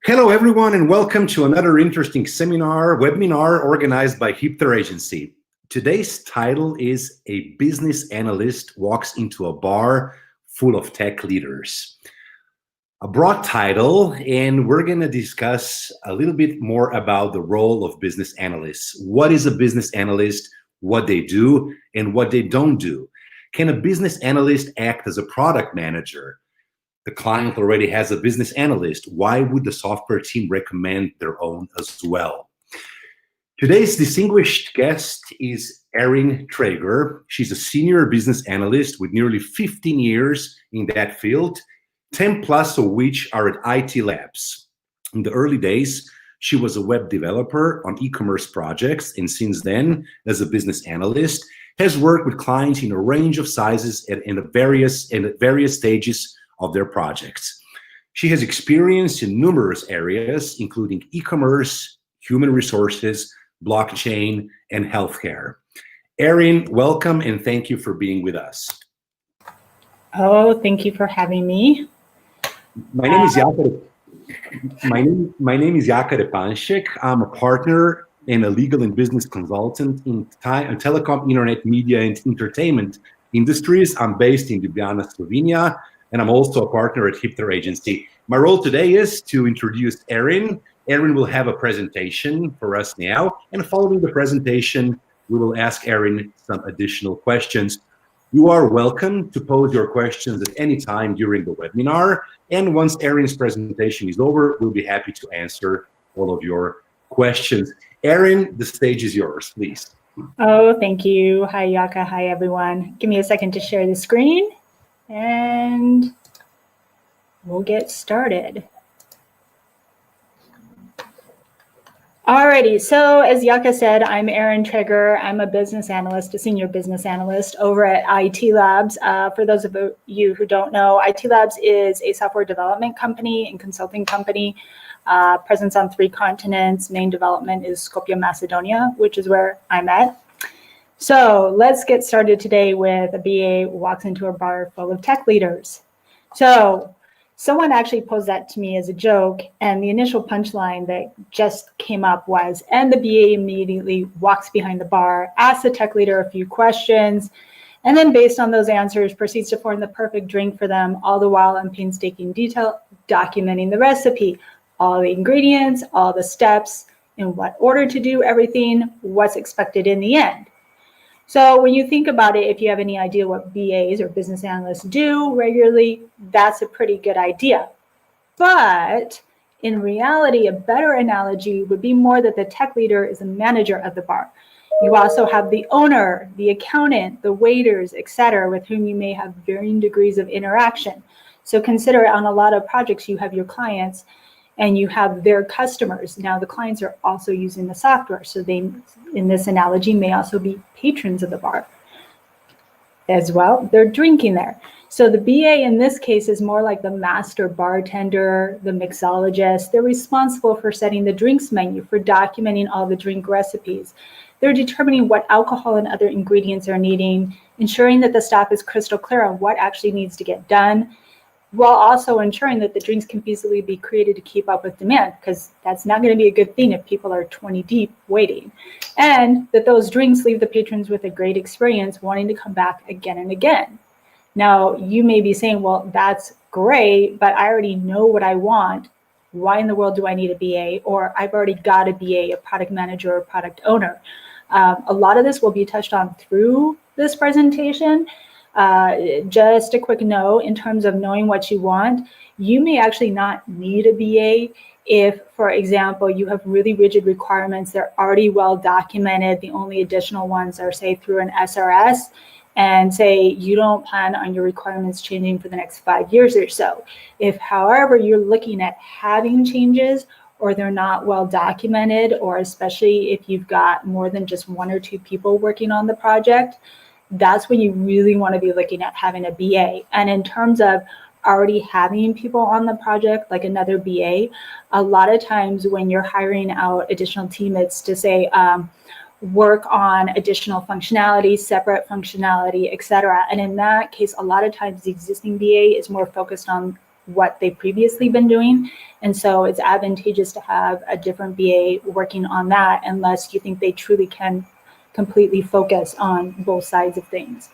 Hello, everyone, and welcome to another interesting webinar organized by Hipther Agency. Today's title is A Business Analyst Walks into a Bar Full of Tech Leaders. A broad title, and we're going to discuss a little bit more about the role of business analysts. What is a business analyst, what they do, and what they don't do? Can a business analyst act as a product manager? The client already has a business analyst. Why would the software team recommend their own as well? Today's distinguished guest is Erin Traeger. She's a senior business analyst with nearly 15 years in that field, 10 plus of which are at IT Labs. In the early days, she was a web developer on e-commerce projects, and since then, as a business analyst, has worked with clients in a range of sizes and at various stages of their projects. She has experience in numerous areas, including e-commerce, human resources, blockchain, and healthcare. Erin, welcome and thank you for being with us. Oh, thank you for having me. My name is Jaka Repanšek. I'm a partner and a legal and business consultant in telecom, internet, media, and entertainment industries. I'm based in Ljubljana, Slovenia, and I'm also a partner at Hipther Agency. My role today is to introduce Erin. Erin will have a presentation for us now, and following the presentation, we will ask Erin some additional questions. You are welcome to pose your questions at any time during the webinar, and once Erin's presentation is over, we'll be happy to answer all of your questions. Erin, the stage is yours, please. Oh, thank you. Hi, Jaka. Hi, everyone. Give me a second to share the screen, and we'll get started. Alrighty, so as Jaka said, I'm Erin Traeger. I'm a business analyst, a senior business analyst over at IT Labs. For those of you who don't know, IT Labs is a software development company and consulting company, presence on 3 continents. Main development is Skopje, Macedonia, which is where I'm at. So let's get started today with a BA walks into a bar full of tech leaders. So someone actually posed that to me as a joke, and the initial punchline that just came up was, and the BA immediately walks behind the bar, asks the tech leader a few questions, and then based on those answers, proceeds to form the perfect drink for them, all the while in painstaking detail, documenting the recipe, all the ingredients, all the steps, in what order to do everything, what's expected in the end. So when you think about it, if you have any idea what BAs or business analysts do regularly, that's a pretty good idea. But in reality, a better analogy would be more that the tech leader is a manager of the bar. You also have the owner, the accountant, the waiters, etc., with whom you may have varying degrees of interaction. So consider on a lot of projects, you have your clients and you have their customers. Now the clients are also using the software. So they, in this analogy, may also be patrons of the bar as well. They're drinking there. So the BA in this case is more like the master bartender, the mixologist. They're responsible for setting the drinks menu, for documenting all the drink recipes. They're determining what alcohol and other ingredients are needing, ensuring that the staff is crystal clear on what actually needs to get done, while also ensuring that the drinks can feasibly be created to keep up with demand, because that's not going to be a good thing if people are 20 deep waiting. And that those drinks leave the patrons with a great experience, wanting to come back again and again. Now, you may be saying, well, that's great, but I already know what I want. Why in the world do I need a BA? Or I've already got a BA, a product manager or product owner. A lot of this will be touched on through this presentation. Just a quick note, in terms of knowing what you want, you may actually not need a BA if, for example, you have really rigid requirements. They're already well documented. The only additional ones are, say, through an SRS, and say you don't plan on your requirements changing for the next 5 years or so. If, however, you're looking at having changes, or they're not well documented, or especially if you've got more than just 1 or 2 people working on the project, that's when you really want to be looking at having a BA. And in terms of already having people on the project, like another BA, a lot of times when you're hiring out additional teammates to say, work on additional functionality, separate functionality, etc. And in that case, a lot of times the existing BA is more focused on what they've previously been doing. And so it's advantageous to have a different BA working on that, unless you think they truly can completely focus on both sides of things.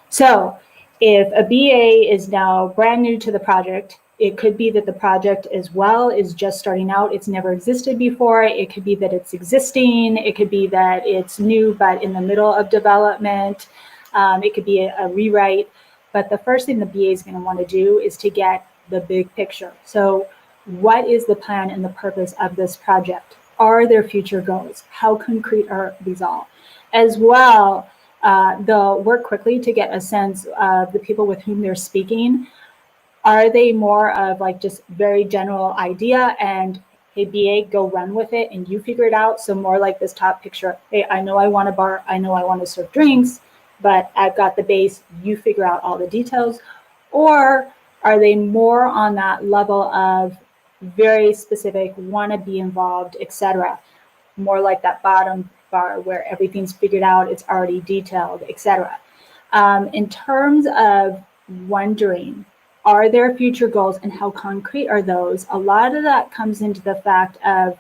So if a BA is now brand new to the project, it could be that the project as well is just starting out. It's never existed before. It could be that it's existing. It could be that it's new, but in the middle of development. It could be a rewrite. But the first thing the BA is going to want to do is to get the big picture. So what is the plan and the purpose of this project? Are there future goals? How concrete are these all? As well, they'll work quickly to get a sense of the people with whom they're speaking. Are they more of like just very general idea and, hey, BA, go run with it and you figure it out? So more like this top picture, hey, I know I want a bar, I know I want to serve drinks, but I've got the base, you figure out all the details. Or are they more on that level of very specific, want to be involved, etc.? More like that bottom bar where everything's figured out, it's already detailed, etc. In terms of wondering, are there future goals and how concrete are those? A lot of that comes into the fact of,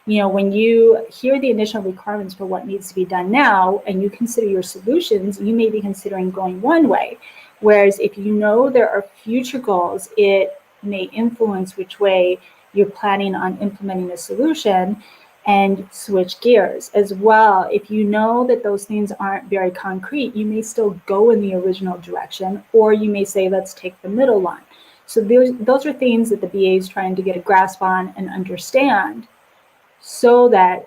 when you hear the initial requirements for what needs to be done now and you consider your solutions, you may be considering going one way. Whereas if you know there are future goals, it may influence which way you're planning on implementing a solution and switch gears. As well, if you know that those things aren't very concrete, you may still go in the original direction, or you may say, let's take the middle line. So those are things that the BA is trying to get a grasp on and understand so that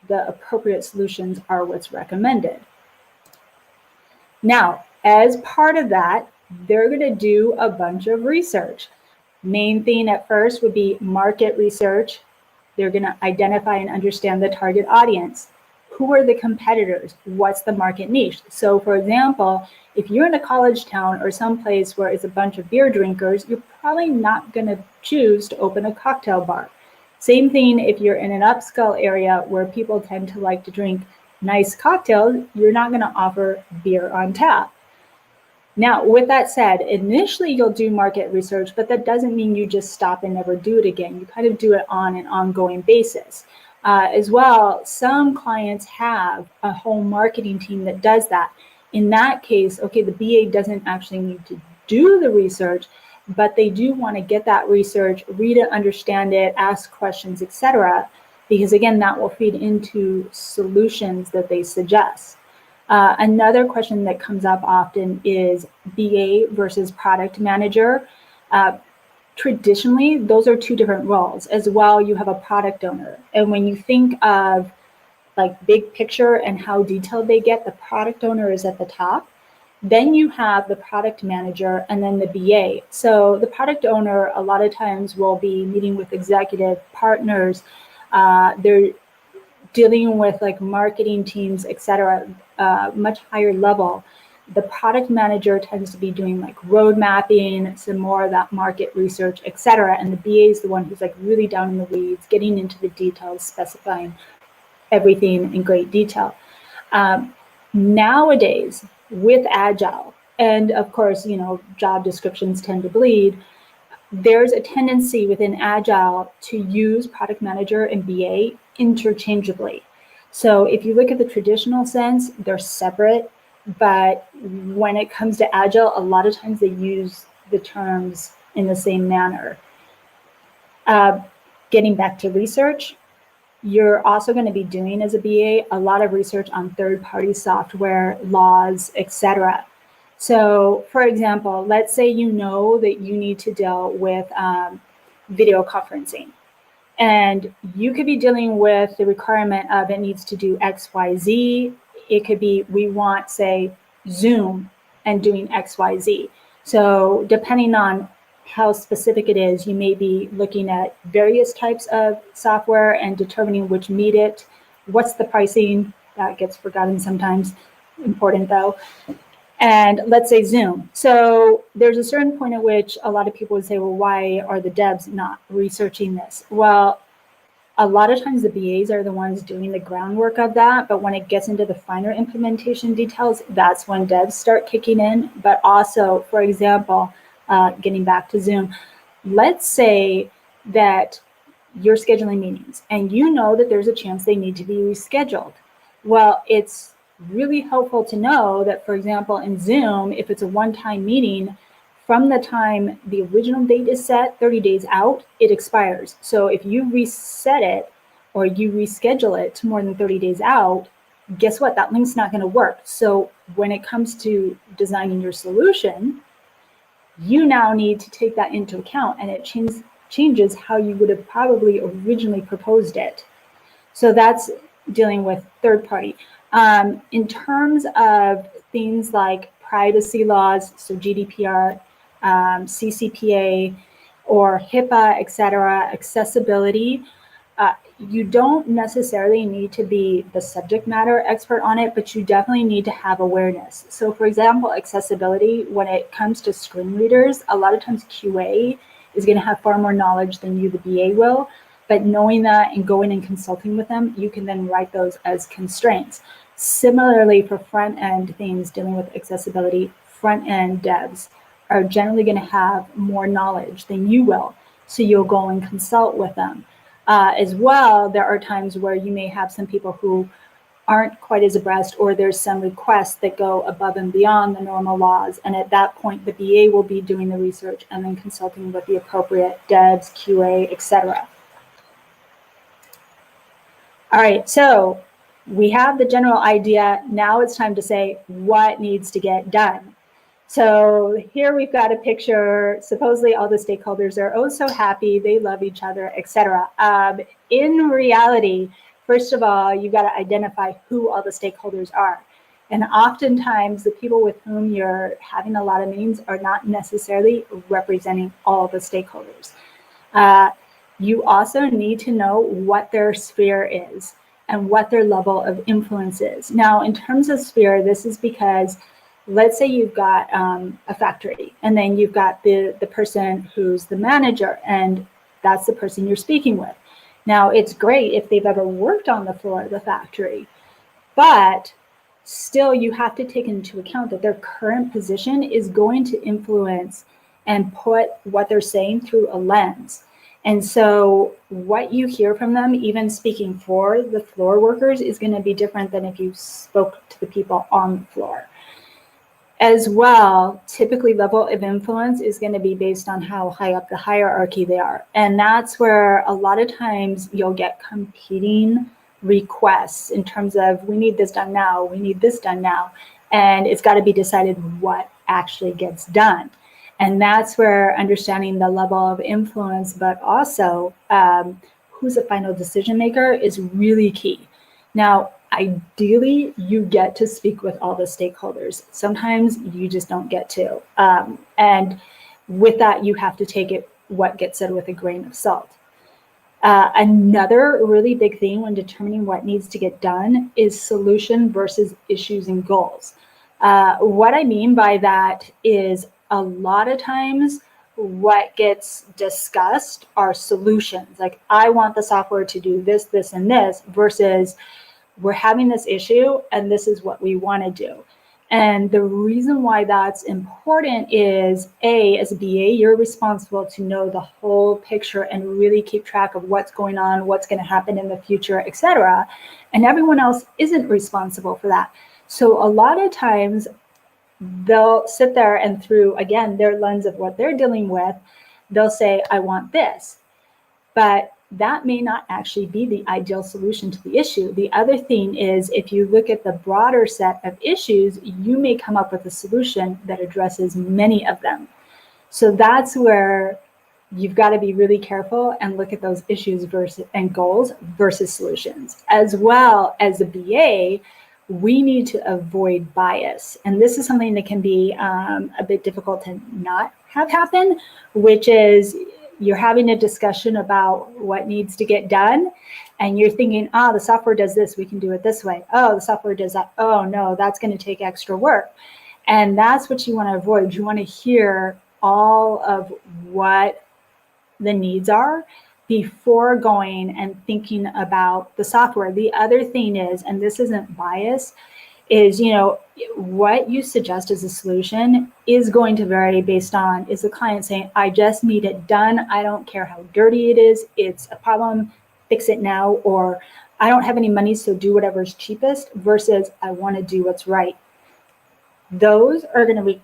the appropriate solutions are what's recommended. Now, as part of that, they're going to do a bunch of research. Main thing at first would be market research. They're going to identify and understand the target audience. Who are the competitors? What's the market niche? So for example, if you're in a college town or someplace where it's a bunch of beer drinkers, you're probably not going to choose to open a cocktail bar. Same thing if you're in an upscale area where people tend to like to drink nice cocktails, you're not going to offer beer on tap. Now, with that said, initially you'll do market research, but that doesn't mean you just stop and never do it again. You kind of do it on an ongoing basis. As well, some clients have a whole marketing team that does that. In that case, okay, the BA doesn't actually need to do the research, but they do want to get that research, read it, understand it, ask questions, etc. Because again, that will feed into solutions that they suggest. Another question that comes up often is BA versus product manager. Traditionally, those are two different roles. As well, you have a product owner. And when you think of like big picture and how detailed they get, the product owner is at the top. Then you have the product manager and then the BA. So the product owner a lot of times will be meeting with executive partners. They're dealing with like marketing teams, etc., much higher level. The product manager tends to be doing like road mapping, some more of that market research, etc. And the BA is the one who's like really down in the weeds, getting into the details, specifying everything in great detail. Nowadays, with Agile, and of course, job descriptions tend to bleed, there's a tendency within Agile to use product manager and BA interchangeably. So if you look at the traditional sense, they're separate, but when it comes to Agile, a lot of times they use the terms in the same manner. Getting back to research, you're also going to be doing as a BA a lot of research on third-party software, laws, etc. So for example, let's say you know that you need to deal with video conferencing. And you could be dealing with the requirement of it needs to do X, Y, Z. It could be we want, say, Zoom and doing X, Y, Z. So depending on how specific it is, you may be looking at various types of software and determining which meet it. What's the pricing? That gets forgotten sometimes. Important though. And let's say Zoom. So there's a certain point at which a lot of people would say, well, why are the devs not researching this? Well, a lot of times the BAs are the ones doing the groundwork of that, but when it gets into the finer implementation details, that's when devs start kicking in. But also, for example, getting back to Zoom. Let's say that you're scheduling meetings and you know that there's a chance they need to be rescheduled. Well, it's really helpful to know that, for example, in Zoom, if it's a one-time meeting, from the time the original date is set, 30 days out, it expires. So if you reset it or you reschedule it to more than 30 days out, guess what? That link's not going to work. So when it comes to designing your solution, you now need to take that into account, and it changes how you would have probably originally proposed it. So that's dealing with third party. In terms of things like privacy laws, so GDPR, CCPA, or HIPAA, etc., accessibility, you don't necessarily need to be the subject matter expert on it, but you definitely need to have awareness. So for example, accessibility, when it comes to screen readers, a lot of times QA is going to have far more knowledge than you, the BA, will. But knowing that and going and consulting with them, you can then write those as constraints. Similarly, for front-end things dealing with accessibility, front-end devs are generally going to have more knowledge than you will. So you'll go and consult with them. As well, there are times where you may have some people who aren't quite as abreast, or there's some requests that go above and beyond the normal laws. And at that point, the BA will be doing the research and then consulting with the appropriate devs, QA, etc. All right, so we have the general idea. Now it's time to say what needs to get done. So here we've got a picture. Supposedly all the stakeholders are oh so happy, they love each other, etc. In reality, first of all, you've got to identify who all the stakeholders are. And oftentimes the people with whom you're having a lot of meetings are not necessarily representing all the stakeholders. You also need to know what their sphere is and what their level of influence is. Now, in terms of sphere, this is because let's say you've got a factory, and then you've got the person who's the manager, and that's the person you're speaking with. Now, it's great if they've ever worked on the floor of the factory, but still you have to take into account that their current position is going to influence and put what they're saying through a lens. And so what you hear from them, even speaking for the floor workers, is going to be different than if you spoke to the people on the floor. As well, typically level of influence is going to be based on how high up the hierarchy they are. And that's where a lot of times you'll get competing requests in terms of, we need this done now, we need this done now. And it's got to be decided what actually gets done. And that's where understanding the level of influence, but also who's the final decision maker, is really key. Now, ideally, you get to speak with all the stakeholders. Sometimes you just don't get to. And with that, you have to take it, what gets said, with a grain of salt. Another really big thing when determining what needs to get done is solution versus issues and goals. What I mean by that is a lot of times what gets discussed are solutions. Like, I want the software to do this, this, and this, versus we're having this issue and this is what we want to do. And the reason why that's important is, A, as a BA, you're responsible to know the whole picture and really keep track of what's going on, what's going to happen in the future, etc. And everyone else isn't responsible for that. So a lot of times they'll sit there and, through, again, their lens of what they're dealing with, they'll say, I want this. But that may not actually be the ideal solution to the issue. The other thing is, if you look at the broader set of issues, you may come up with a solution that addresses many of them. So that's where you've got to be really careful and look at those issues versus and goals versus solutions. As well as a BA, we need to avoid bias. And this is something that can be a bit difficult to not have happen, which is, you're having a discussion about what needs to get done, and you're thinking, oh, the software does this, we can do it this way. Oh, the software does that. Oh, no, that's going to take extra work. And that's what you want to avoid. You want to hear all of what the needs are before going and thinking about the software. The other thing is, and this isn't bias, is, what you suggest as a solution is going to vary based on, is the client saying, I just need it done, I don't care how dirty it is, it's a problem, fix it now, or I don't have any money, so do whatever's cheapest, versus I want to do what's right. Those are going to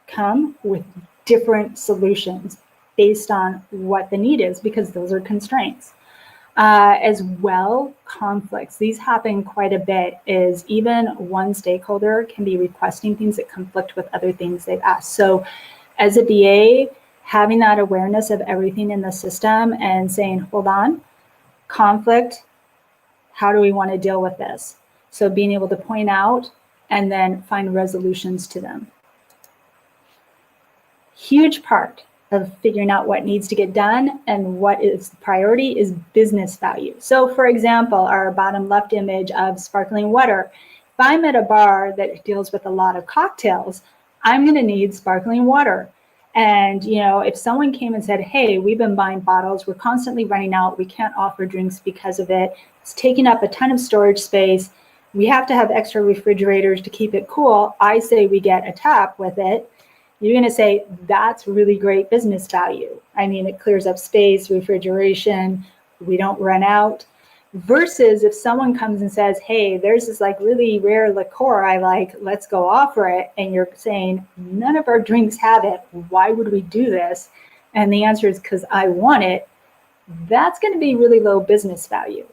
come with different solutions based on what the need is, because those are constraints. As well, conflicts. These happen quite a bit, is even one stakeholder can be requesting things that conflict with other things they've asked. So as a BA, having that awareness of everything in the system and saying, hold on, conflict, how do we want to deal with this? So being able to point out and then find resolutions to them. Huge part of figuring out what needs to get done and what is the priority is business value. So for example, our bottom left image of sparkling water. If I'm at a bar that deals with a lot of cocktails, I'm going to need sparkling water. And, if someone came and said, hey, we've been buying bottles, we're constantly running out, we can't offer drinks because of it, it's taking up a ton of storage space, we have to have extra refrigerators to keep it cool, I say we get a tap with it. You're going to say, that's really great business value. I mean, it clears up space, refrigeration, we don't run out. Versus if someone comes and says, hey, there's this really rare liqueur I like, let's go offer it. And you're saying, none of our drinks have it. Why would we do this? And the answer is because I want it. That's going to be really low business value.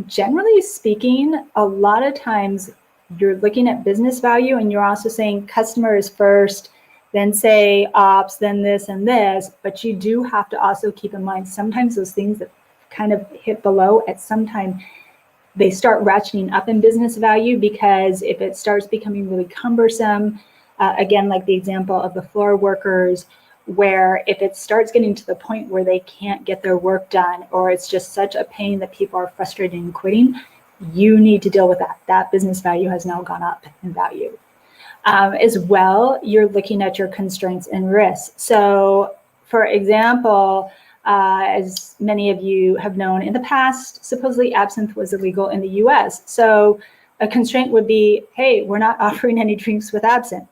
Generally speaking, a lot of times you're looking at business value and you're also saying customer is first, then say ops, then this and this, but you do have to also keep in mind sometimes those things that kind of hit below at some time, they start ratcheting up in business value, because if it starts becoming really cumbersome, again, like the example of the floor workers, where if it starts getting to the point where they can't get their work done, or it's just such a pain that people are frustrated and quitting, you need to deal with that. That business value has now gone up in value. As well, you're looking at your constraints and risks. So, for example, as many of you have known in the past, supposedly absinthe was illegal in the US. So a constraint would be, hey, we're not offering any drinks with absinthe.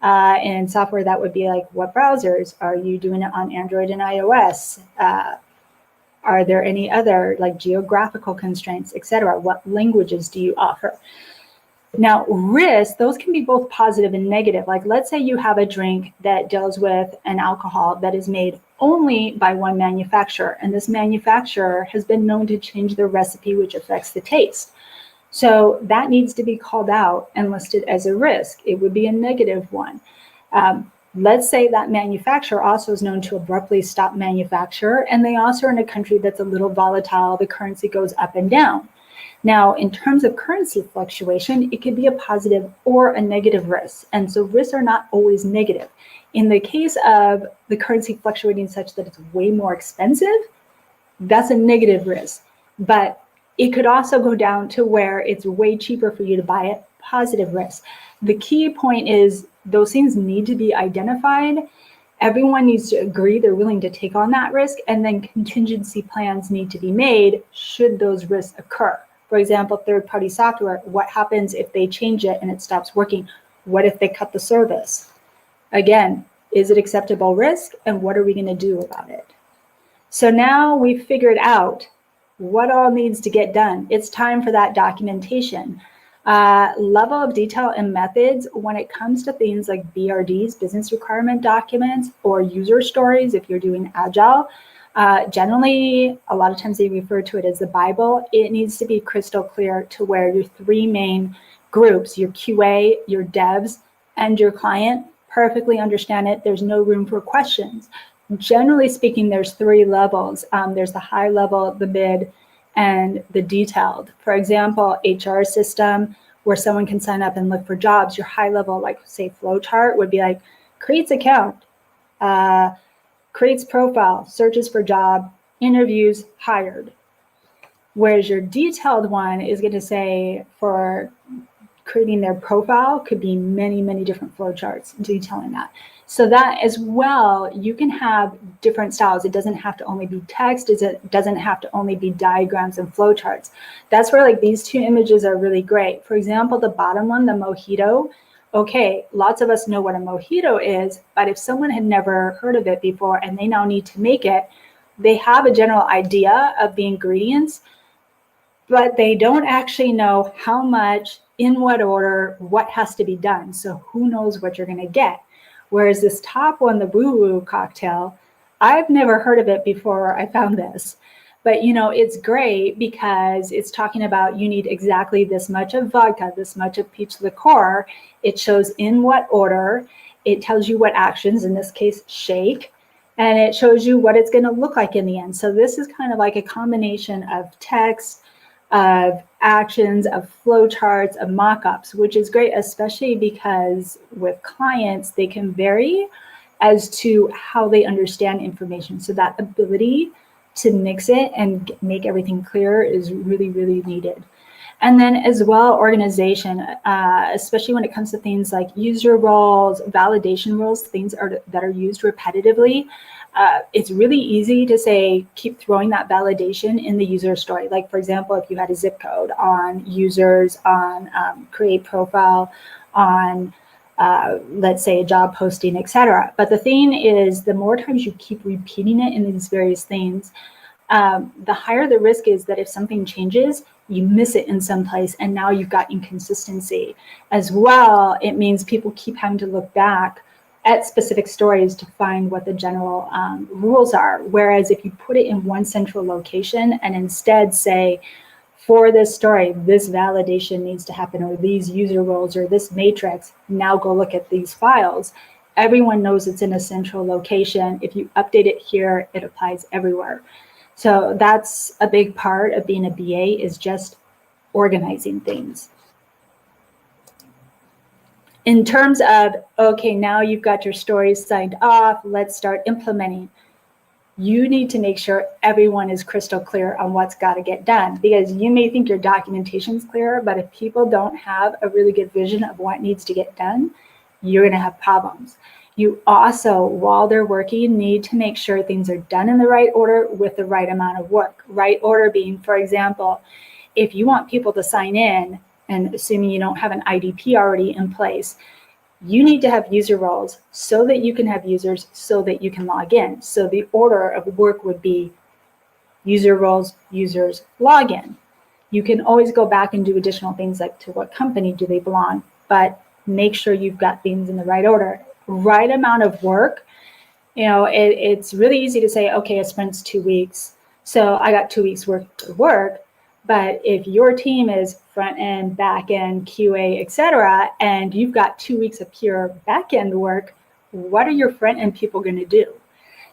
In software, that would be like, what browsers? Are you doing it on Android and iOS? Are there any other geographical constraints, etc.? What languages do you offer? Now, risks, those can be both positive and negative. Let's say you have a drink that deals with an alcohol that is made only by one manufacturer, and this manufacturer has been known to change their recipe, which affects the taste. So that needs to be called out and listed as a risk. It would be a negative one. Let's say that manufacturer also is known to abruptly stop manufacture, and they also are in a country that's a little volatile, the currency goes up and down. Now, in terms of currency fluctuation, it could be a positive or a negative risk. And so risks are not always negative. In the case of the currency fluctuating such that it's way more expensive, that's a negative risk. But it could also go down to where it's way cheaper for you to buy it, positive risk. The key point is those things need to be identified. Everyone needs to agree they're willing to take on that risk, and then contingency plans need to be made should those risks occur. For example, third-party software, what happens if they change it and it stops working? What if they cut the service? Again, is it acceptable risk, and what are we going to do about it? So now we've figured out what all needs to get done. It's time for that documentation. Level of detail and methods when it comes to things like BRDs, business requirement documents, or user stories if you're doing Agile. Generally, a lot of times they refer to it as the Bible. It needs to be crystal clear to where your three main groups, your QA, your devs, and your client, perfectly understand it. There's no room for questions. Generally speaking, there's three levels. There's the high level, the mid, and the detailed. For example, HR system, where someone can sign up and look for jobs. Your high level, like say flowchart, would be like creates account, creates profile, searches for job, interviews, hired. Whereas your detailed one is going to say for creating their profile could be many, many different flowcharts detailing that. So that as well, you can have different styles. It doesn't have to only be text. It doesn't have to only be diagrams and flowcharts. That's where like these two images are really great. For example, the bottom one, the mojito. Okay, lots of us know what a mojito is, but if someone had never heard of it before and they now need to make it, they have a general idea of the ingredients, but they don't actually know how much, in what order, what has to be done. So who knows what you're going to get? Whereas this top one, the woo-woo cocktail, I've never heard of it before I found this. But, you know, it's great because it's talking about you need exactly this much of vodka, this much of peach liqueur. It shows in what order. It tells you what actions, in this case, shake. And it shows you what it's going to look like in the end. So this is kind of like a combination of text, of actions, of flowcharts, of mock-ups, which is great, especially because with clients, they can vary as to how they understand information. So that ability to mix it and make everything clear is really, really needed. And then as well, organization, especially when it comes to things like user roles, validation roles, things that are used repetitively. It's really easy to say, keep throwing that validation in the user story. Like, for example, if you had a zip code on users, on create profile, on let's say a job posting, etc. But the thing is, the more times you keep repeating it in these various things, the higher the risk is that if something changes, you miss it in some place, and now you've got inconsistency. As well, it means people keep having to look back at specific stories to find what the general rules are. Whereas if you put it in one central location and instead say, for this story, this validation needs to happen, or these user roles, or this matrix, now go look at these files. Everyone knows it's in a central location. If you update it here, it applies everywhere. So that's a big part of being a BA, is just organizing things. In terms of, okay, now you've got your stories signed off, let's start implementing. You need to make sure everyone is crystal clear on what's got to get done, because you may think your documentation is clear, but if people don't have a really good vision of what needs to get done, you're going to have problems. You also, while they're working, need to make sure things are done in the right order with the right amount of work. Right order being, for example, if you want people to sign in, and assuming you don't have an IDP already in place, you need to have user roles so that you can have users, so that you can log in. So the order of work would be user roles, users, login. You can always go back and do additional things like to what company do they belong, but make sure you've got things in the right order. Right amount of work. You know, it's really easy to say, okay, a sprint's 2 weeks, so I got 2 weeks worth of work. But if your team is front end, back end, QA, etc., and you've got 2 weeks of pure back end work, what are your front end people going to do?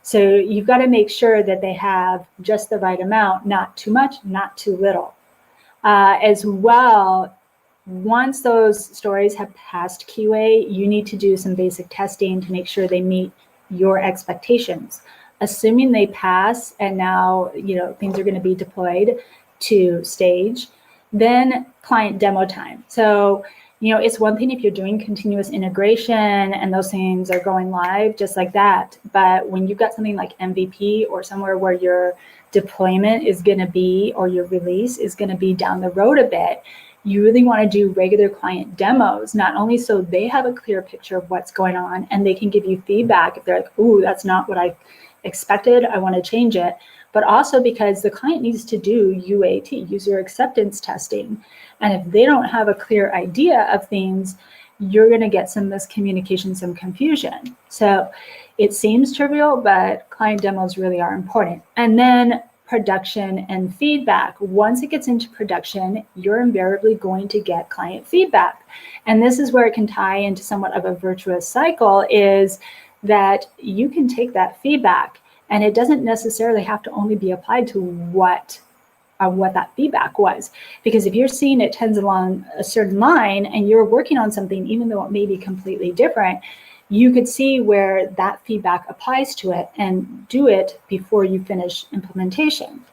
So you've got to make sure that they have just the right amount, not too much, not too little. As well, once those stories have passed QA, you need to do some basic testing to make sure they meet your expectations. Assuming they pass and now, you know, things are going to be deployed to stage, then client demo time. So, you know, it's one thing if you're doing continuous integration and those things are going live just like that. But when you've got something like MVP or somewhere where your deployment is going to be, or your release is going to be down the road a bit, you really want to do regular client demos, not only so they have a clear picture of what's going on and they can give you feedback if they're like, ooh, that's not what I expected, I want to change it, but also because the client needs to do UAT, user acceptance testing. And if they don't have a clear idea of things, you're going to get some miscommunication, some confusion. So it seems trivial, but client demos really are important. And then production and feedback. Once it gets into production, you're invariably going to get client feedback. And this is where it can tie into somewhat of a virtuous cycle, is that you can take that feedback, and it doesn't necessarily have to only be applied to what that feedback was. Because if you're seeing it tends along a certain line and you're working on something, even though it may be completely different, you could see where that feedback applies to it and do it before you finish implementation.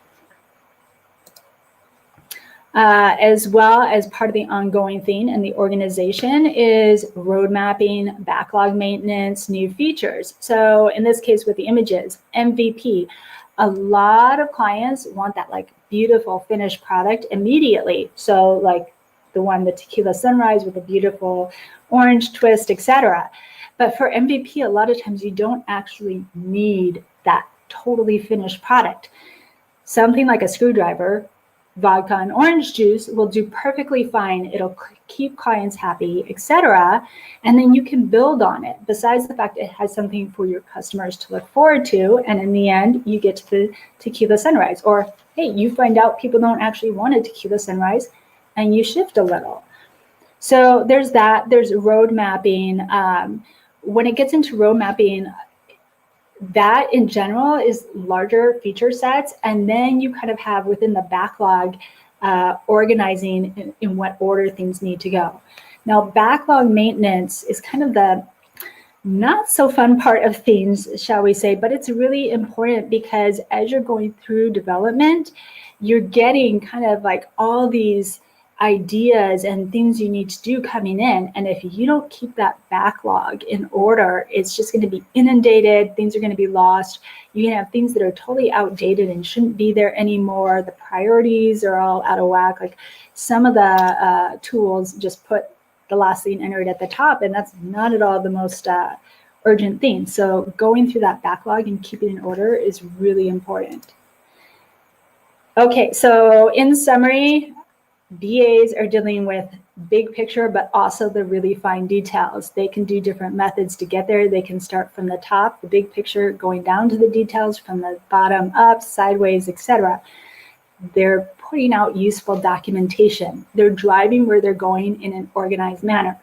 As well as part of the ongoing theme and the organization is road mapping, backlog maintenance, new features. So in this case with the images, MVP, a lot of clients want that like beautiful finished product immediately. So like the one, the tequila sunrise with a beautiful orange twist, etc. But for MVP, a lot of times you don't actually need that totally finished product. Something like a screwdriver, vodka and orange juice will do perfectly fine. It'll keep clients happy, etc. And then you can build on it. Besides the fact it has something for your customers to look forward to, and in the end, you get to the tequila sunrise. Or hey, you find out people don't actually want a tequila sunrise, and you shift a little. So there's that. There's road mapping. When it gets into road mapping, that in general is larger feature sets, and then you kind of have within the backlog organizing in what order things need to go. Now, backlog maintenance is kind of the not so fun part of things, shall we say, but it's really important because as you're going through development, you're getting kind of like all these ideas and things you need to do coming in. And if you don't keep that backlog in order, it's just going to be inundated. Things are going to be lost. You can have things that are totally outdated and shouldn't be there anymore. The priorities are all out of whack. Like some of the tools just put the last thing entered at the top, and that's not at all the most urgent thing. So going through that backlog and keeping it in order is really important. Okay, so in summary, BAs are dealing with big picture, but also the really fine details. They can do different methods to get there. They can start from the top, the big picture, going down to the details, from the bottom up, sideways, etc. They're putting out useful documentation. They're driving where they're going in an organized manner.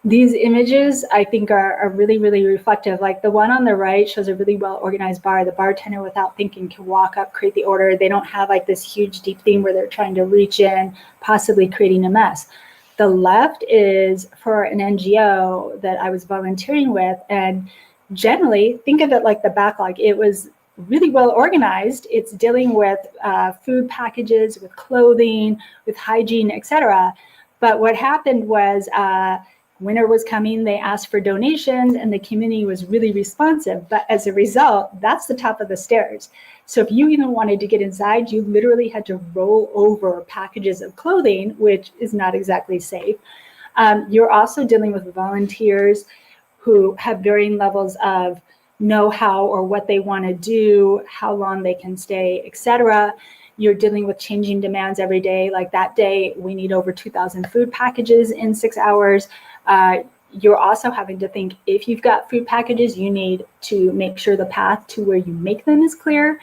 These images, I think, are really, really reflective. Like the one on the right shows a really well-organized bar. The bartender, without thinking, can walk up, create the order. They don't have like this huge, deep thing where they're trying to reach in, possibly creating a mess. The left is for an NGO that I was volunteering with. And generally, think of it like the backlog. It was really well organized. It's dealing with food packages, with clothing, with hygiene, etc. But what happened was winter was coming, they asked for donations, and the community was really responsive. But as a result, that's the top of the stairs. So if you even wanted to get inside, you literally had to roll over packages of clothing, which is not exactly safe. You're also dealing with volunteers who have varying levels of know-how or what they want to do, how long they can stay, etc. You're dealing with changing demands every day. Like that day, we need over 2,000 food packages in 6 hours. You're also having to think, if you've got food packages, you need to make sure the path to where you make them is clear,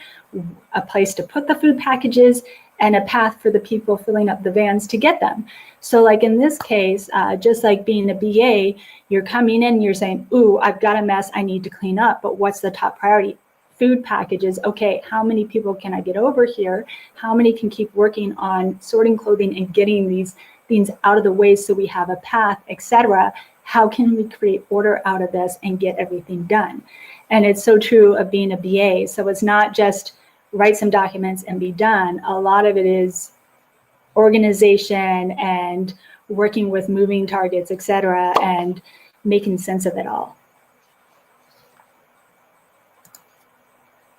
a place to put the food packages, and a path for the people filling up the vans to get them. So like in this case, just like being a BA, you're coming in, you're saying, ooh, I've got a mess I need to clean up, but what's the top priority? Food packages. Okay, how many people can I get over here? How many can keep working on sorting clothing and getting these things out of the way so we have a path, etc.? How can we create order out of this and get everything done? And it's so true of being a BA. So it's not just write some documents and be done. A lot of it is organization and working with moving targets, etc., and making sense of it all.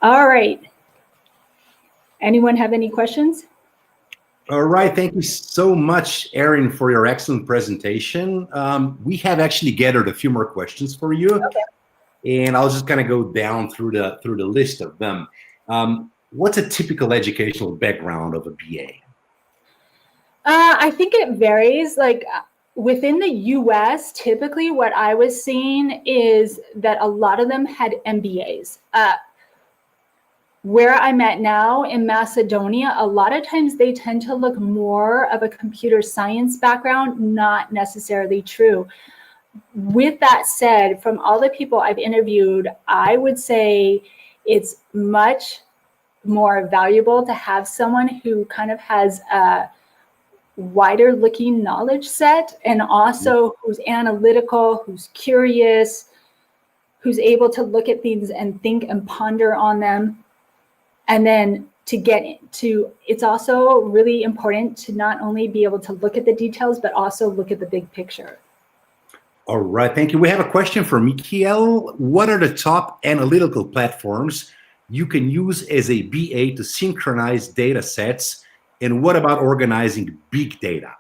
All right. Anyone have any questions? All right. Thank you so much, Erin, for your excellent presentation. We have actually gathered a few more questions for you. Okay. And I'll just kind of go down through the list of them. What's a typical educational background of a BA? I think it varies. Like within the US, typically what I was seeing is that a lot of them had MBAs. Where I'm at now in Macedonia, a lot of times they tend to look more of a computer science background, not necessarily true. With that said, from all the people I've interviewed, I would say it's much more valuable to have someone who kind of has a wider looking knowledge set, and also who's analytical, who's curious, who's able to look at things and think and ponder on them, and then to get into, it's also really important to not only be able to look at the details, but also look at the big picture. All right, thank you. We have a question from Mikiel. What are the top analytical platforms you can use as a BA to synchronize data sets? And what about organizing big data?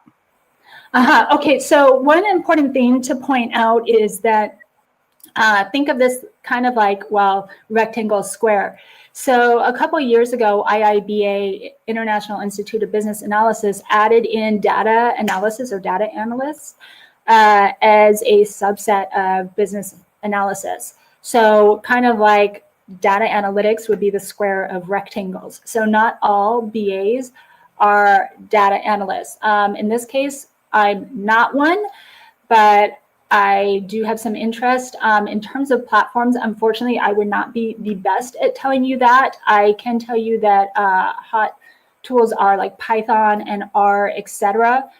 Okay, so one important thing to point out is that think of this kind of like, well, rectangle, square. So a couple of years ago, IIBA, International Institute of Business Analysis, added in data analysis or data analysts as a subset of business analysis. So kind of like data analytics would be the square of rectangles. So not all BAs are data analysts. In this case, I'm not one, but I do have some interest. In terms of platforms, unfortunately, I would not be the best at telling you that. I can tell you that hot tools are like Python and R, etc.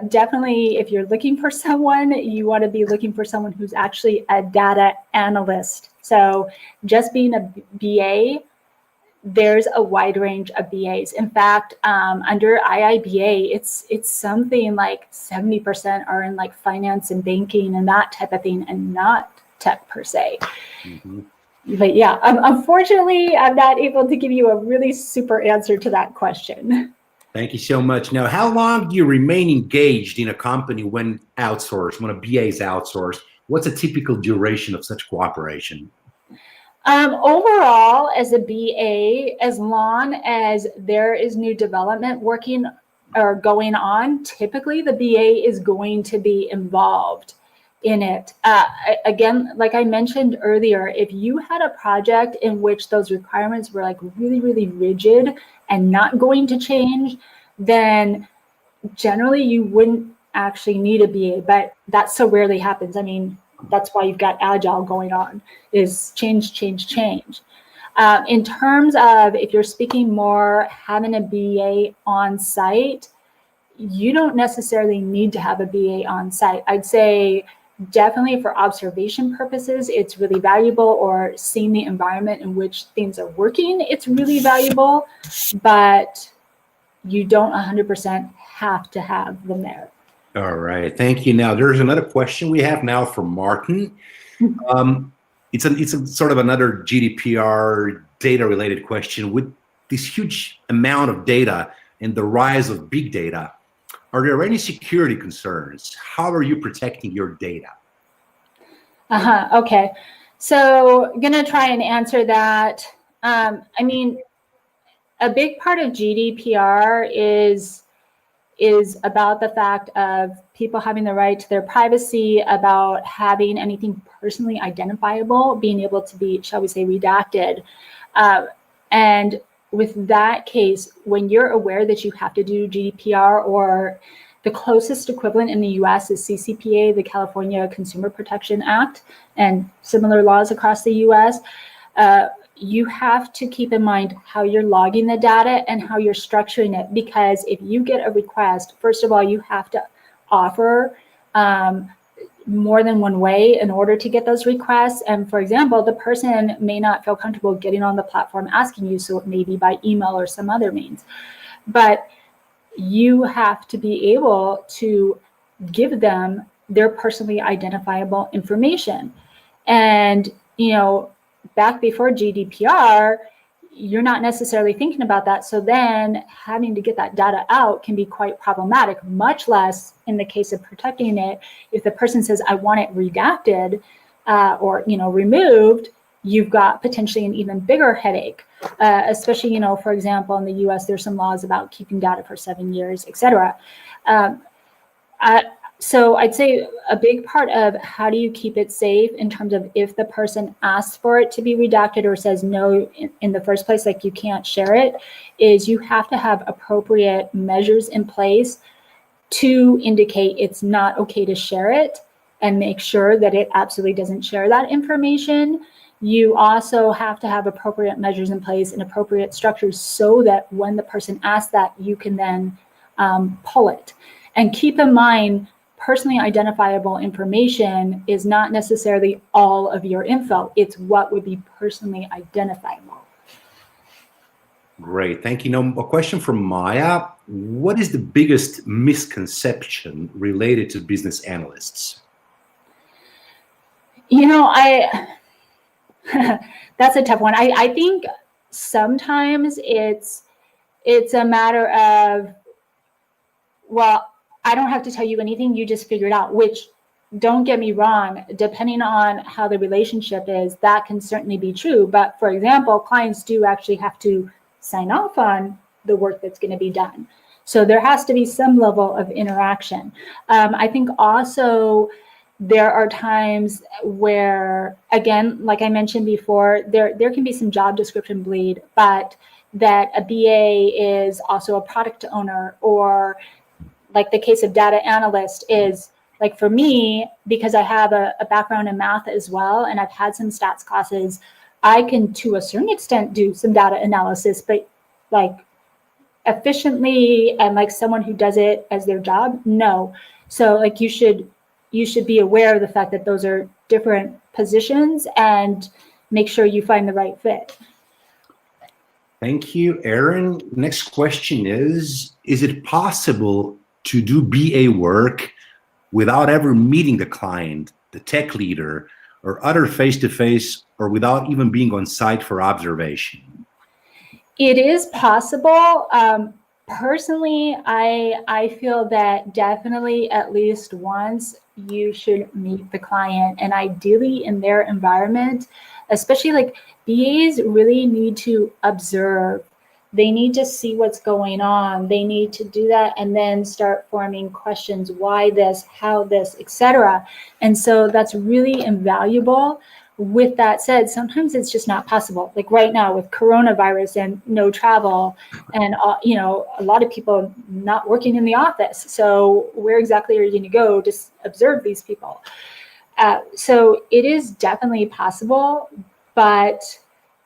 Definitely, if you're looking for someone, you want to be looking for someone who's actually a data analyst. So just being a BA, there's a wide range of BAs. In fact, under IIBA, it's something like 70% are in like finance and banking and that type of thing, and not tech per se. Mm-hmm. But yeah, unfortunately, I'm not able to give you a really super answer to that question. Thank you so much. Now, how long do you remain engaged in a company when outsourced, when a BA is outsourced? What's a typical duration of such cooperation? Overall, as a BA, as long as there is new development working or going on, typically the BA is going to be involved in it. Again, like I mentioned earlier, if you had a project in which those requirements were like really, really rigid and not going to change, then generally you wouldn't actually need a BA, but that so rarely happens. I mean, that's why you've got Agile going on, is change, change, change. In terms of if you're speaking more having a BA on site, you don't necessarily need to have a BA on site. I'd say definitely for observation purposes, it's really valuable, or seeing the environment in which things are working, it's really valuable, but you don't 100% have to have them there. All right, thank you. Now, there's another question we have now from Martin. It's a sort of another GDPR data-related question. With this huge amount of data and the rise of big data, are there any security concerns? How are you protecting your data? Okay, so I'm gonna try and answer that. I mean, a big part of GDPR is about the fact of people having the right to their privacy, about having anything personally identifiable being able to be, shall we say, redacted. And with that case, when you're aware that you have to do GDPR, or the closest equivalent in the US is CCPA, the California Consumer Protection Act, and similar laws across the US, you have to keep in mind how you're logging the data and how you're structuring it. Because if you get a request, first of all, you have to offer more than one way in order to get those requests. And for example, the person may not feel comfortable getting on the platform asking you, so it may be by email or some other means. But you have to be able to give them their personally identifiable information. And, you know, back before GDPR, you're not necessarily thinking about that. So then having to get that data out can be quite problematic, much less in the case of protecting it. If the person says, I want it redacted or, you know, removed, you've got potentially an even bigger headache, especially, you know, for example, in the US, there's some laws about keeping data for 7 years, et cetera. So I'd say a big part of how do you keep it safe in terms of if the person asks for it to be redacted or says no in the first place, like you can't share it, is you have to have appropriate measures in place to indicate it's not okay to share it and make sure that it absolutely doesn't share that information. You also have to have appropriate measures in place and appropriate structures so that when the person asks that, you can then pull it. And keep in mind, personally identifiable information is not necessarily all of your info. It's what would be personally identifiable. Great, thank you. Now, a question from Maya. What is the biggest misconception related to business analysts? You know, that's a tough one. I think sometimes it's a matter of, well, I don't have to tell you anything, you just figure it out, which, don't get me wrong, depending on how the relationship is, that can certainly be true. But for example, clients do actually have to sign off on the work that's going to be done. So there has to be some level of interaction. I think also there are times where, again, like I mentioned before, there can be some job description bleed, but that a BA is also a product owner, or like the case of data analyst is, like for me, because I have a background in math as well, and I've had some stats classes, I can to a certain extent do some data analysis, but like efficiently and like someone who does it as their job, no. So like you should be aware of the fact that those are different positions and make sure you find the right fit. Thank you, Aaron. Next question is it possible to do BA work without ever meeting the client, the tech leader, or other face-to-face, or without even being on site for observation? It is possible. Personally, I feel that definitely at least once you should meet the client, and ideally in their environment, especially like BAs really need to observe. They need to see what's going on. They need to do that and then start forming questions, why this, how this, etc. And so that's really invaluable. With that said, sometimes it's just not possible. Like right now with coronavirus and no travel, and you know, a lot of people not working in the office. So where exactly are you going to go to observe these people? So it is definitely possible, but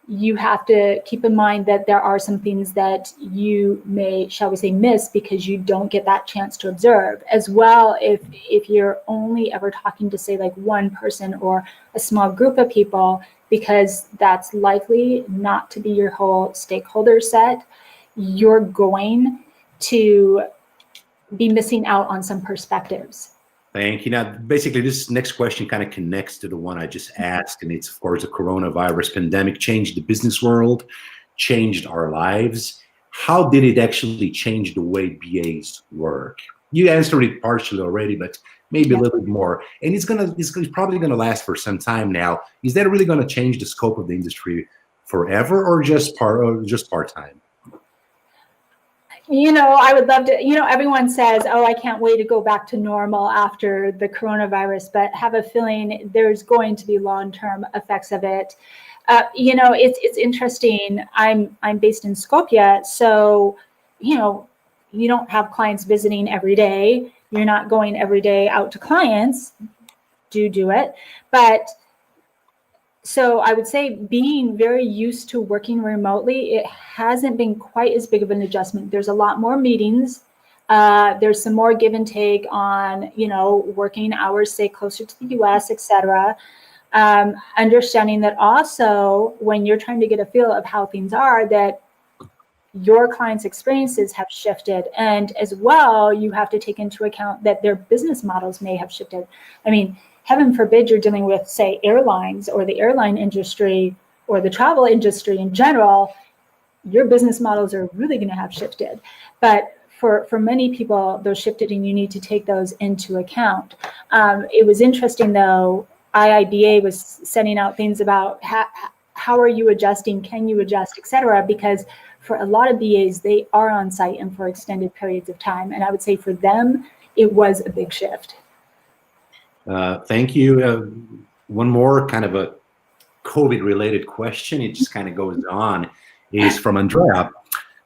you have to keep in mind that there are some things that you may, shall we say, miss because you don't get that chance to observe. As well, if you're only ever talking to, say, like one person or a small group of people, because that's likely not to be your whole stakeholder set, you're going to be missing out on some perspectives. Thank you. Now, basically, this next question kind of connects to the one I just asked, and it's, of course, the coronavirus pandemic changed the business world, changed our lives. How did it actually change the way BAs work? You answered it partially already, but maybe a little bit more. And it's probably gonna last for some time now. Is that really gonna change the scope of the industry forever, or just part-time? You know, I would love to, you know, everyone says, oh, I can't wait to go back to normal after the coronavirus, but have a feeling there's going to be long-term effects of it. You know, it's interesting. I'm based in Skopje, so, you know, you don't have clients visiting every day. You're not going every day out to clients. Do it. But so I would say being very used to working remotely, it hasn't been quite as big of an adjustment. There's a lot more meetings. There's some more give and take on, you know, working hours, say closer to the US, etc. Understanding that also when you're trying to get a feel of how things are, that your clients' experiences have shifted. And as well, you have to take into account that their business models may have shifted. I mean, heaven forbid you're dealing with, say, airlines or the airline industry or the travel industry in general, your business models are really going to have shifted. But for many people, those shifted, and you need to take those into account. It was interesting, though, IIBA was sending out things about how are you adjusting, can you adjust, et cetera, because for a lot of BAs, they are on site and for extended periods of time. And I would say for them, it was a big shift. Thank you. One more kind of a COVID-related question, it just kind of goes on, is from Andrea.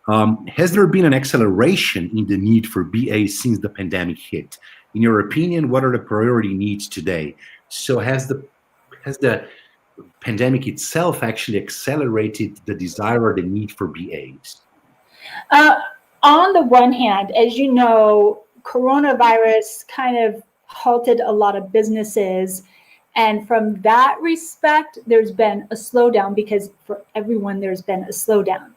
Has there been an acceleration in the need for BAs since the pandemic hit? In your opinion, what are the priority needs today? So has the pandemic itself actually accelerated the desire or the need for BAs? On the one hand, as you know, coronavirus kind of halted a lot of businesses. And from that respect, there's been a slowdown because for everyone, there's been a slowdown.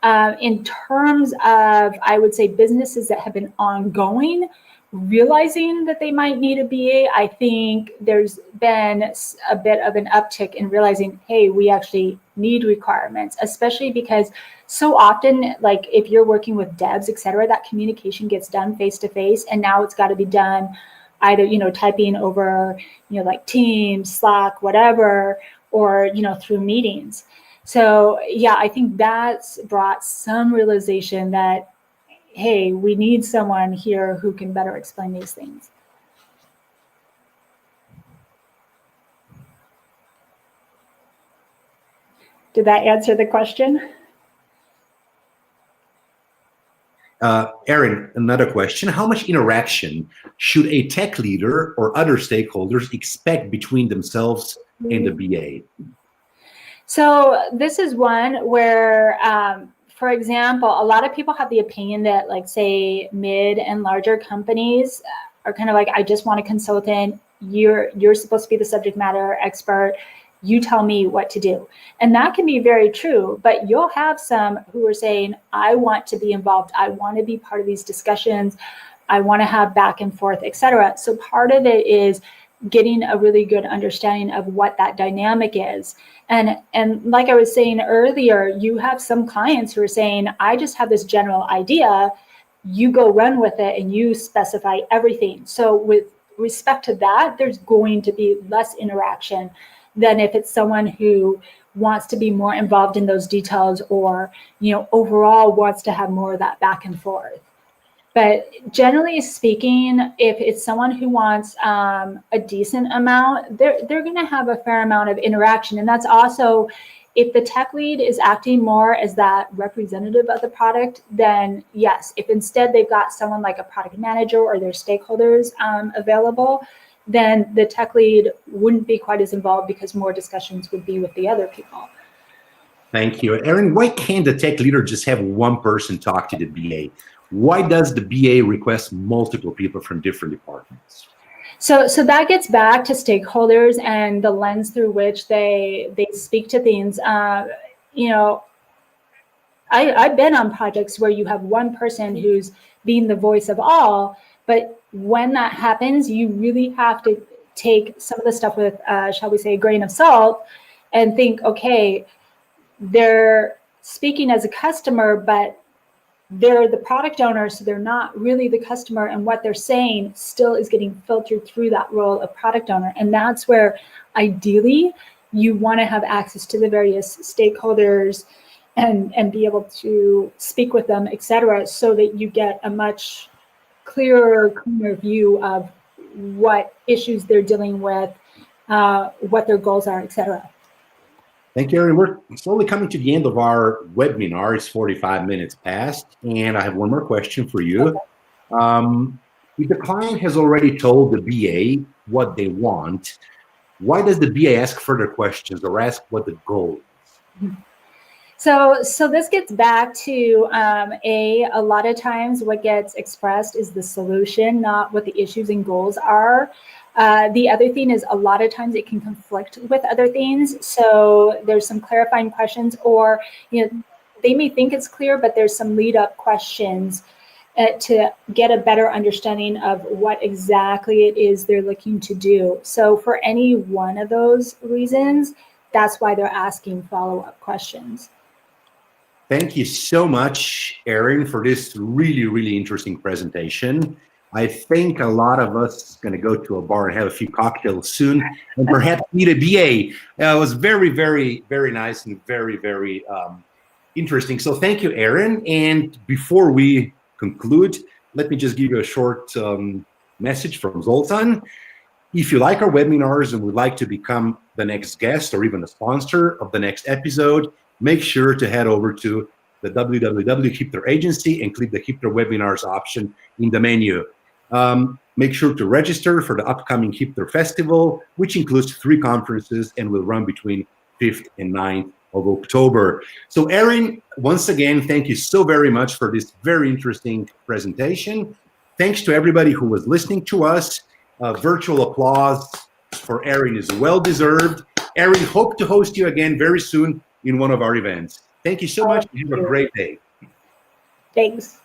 In terms of, I would say, businesses that have been ongoing, realizing that they might need a BA, I think there's been a bit of an uptick in realizing, hey, we actually need requirements, especially because so often, like if you're working with devs, et cetera, that communication gets done face to face, and now it's got to be done either, typing over, like Teams, Slack, whatever, or, through meetings. So yeah, I think that's brought some realization that, hey, we need someone here who can better explain these things. Did that answer the question? Erin, another question. How much interaction should a tech leader or other stakeholders expect between themselves and the BA? So this is one where, for example, a lot of people have the opinion that, like, say, mid and larger companies are kind of like, I just want a consultant. You're supposed to be the subject matter expert. You tell me what to do. And that can be very true, but you'll have some who are saying, I want to be involved. I want to be part of these discussions. I want to have back and forth, et cetera. So part of it is getting a really good understanding of what that dynamic is. And like I was saying earlier, you have some clients who are saying, I just have this general idea, you go run with it and you specify everything. So with respect to that, there's going to be less interaction than if it's someone who wants to be more involved in those details, or, overall wants to have more of that back and forth. But generally speaking, if it's someone who wants a decent amount, they're going to have a fair amount of interaction. And that's also, if the tech lead is acting more as that representative of the product, then yes. If instead they've got someone like a product manager or their stakeholders available, then the tech lead wouldn't be quite as involved because more discussions would be with the other people. Thank you. Erin, why can't the tech leader just have one person talk to the BA? Why does the BA request multiple people from different departments? So that gets back to stakeholders and the lens through which they speak to things. I've been on projects where you have one person who's being the voice of all, but when that happens, you really have to take some of the stuff with, shall we say, a grain of salt, and think, okay, they're speaking as a customer, but they're the product owner, so they're not really the customer, and what they're saying still is getting filtered through that role of product owner. And that's where ideally you want to have access to the various stakeholders and be able to speak with them, et cetera, so that you get a much clearer view of what issues they're dealing with, what their goals are, et cetera. Thank you, Erin. We're slowly coming to the end of our webinar. It's 45 minutes past, and I have one more question for you. Okay. If the client has already told the BA what they want, why does the BA ask further questions or ask what the goal is? So this gets back to a lot of times what gets expressed is the solution, not what the issues and goals are. The other thing is a lot of times it can conflict with other things. So there's some clarifying questions, or they may think it's clear, but there's some lead up questions to get a better understanding of what exactly it is they're looking to do. So for any one of those reasons, that's why they're asking follow-up questions. Thank you so much, Erin, for this really, really interesting presentation. I think a lot of us are going to go to a bar and have a few cocktails soon, and perhaps meet a BA. It was very, very, very nice and very, very interesting. So thank you, Erin. And before we conclude, let me just give you a short message from Zoltan. If you like our webinars and would like to become the next guest or even a sponsor of the next episode, make sure to head over to the www.Hipther Agency and click the Hipther Webinars option in the menu. Make sure to register for the upcoming Hipther Festival, which includes 3 conferences and will run between 5th and 9th of October. So Erin, once again, thank you so very much for this very interesting presentation. Thanks to everybody who was listening to us. Virtual applause for Erin is well deserved. Erin, hope to host you again very soon in one of our events. Thank you so much. Have a great day. Thanks.